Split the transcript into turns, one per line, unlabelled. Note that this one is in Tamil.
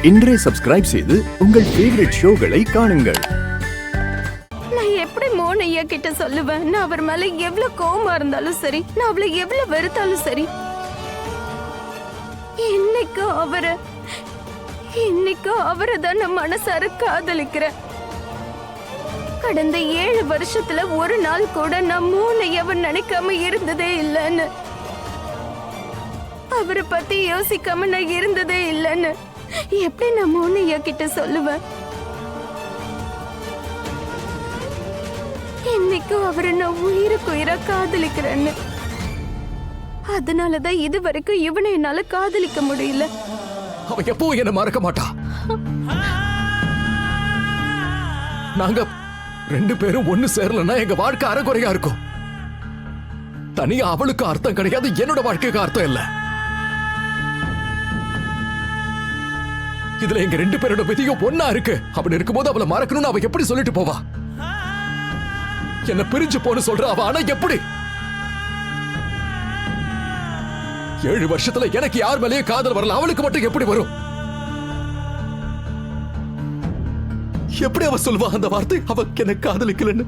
இன்றே சப்ஸ்கிரைப் செய்து உங்கள் ஃபேவரட் ஷோகளை காணுங்கள்.
நான் எப்படி மோகன் ஐயா கிட்ட சொல்லுவேன்? நான் அவர் மேல எவ்வளவு கோவமா இருந்தாலும் சரி, நான் அவளை எவ்வளவு வெறுத்தாலும் சரி, இன்னைக்கும் அவரை தான் நான் மனசார காதலிக்கிறேன். கடந்த 7 வருஷத்துல ஒரு நாள் கூட நான் மோகன் ஐயாவை நினைக்காம இருந்ததே இல்லைன்னு, அவரை பத்தி யோசிக்காம நான் இருந்ததே இல்லைன்னு எப்படி நான் மோகன் ஐயா கிட்ட சொல்லுவேன்? இன்னைக்கும் அவரை நான் உயிரா காதலிக்கிறேன்னு. அதனாலதான் இது வரைக்கும் இவனை என்னால காதலிக்க முடியல.
அவன் எப்பவும் என்ன மறக்க மாட்டா. நாங்க 2 பேரும் ஒண்ணு சேரலன்னா எங்க வாழ்க்கை அறகுறையா இருக்கும். தனியா அவளுக்கு அர்த்தம் கிடையாது, என்னோட வாழ்க்கைக்கு அர்த்தம் இல்ல. இதுல எங்க 2 பேரோட விதியும் ஒன்னா இருக்கு. அப்படி இருக்கும்போது அவளை மறக்கணும்னு அவ எப்படி சொல்லிட்டு போவா? என்ன பிரிஞ்சு போன்னு சொல்ற அவ, ஆனா எப்படி? 7 வருஷத்துல எனக்கு யார் மேலேயே காதல் வரல, அவளுக்கு மட்டும் எப்படி வரும்? எப்படி அவ சொல்வா அந்த வார்த்தை, அவ என்ன காதலிக்கலன்னு?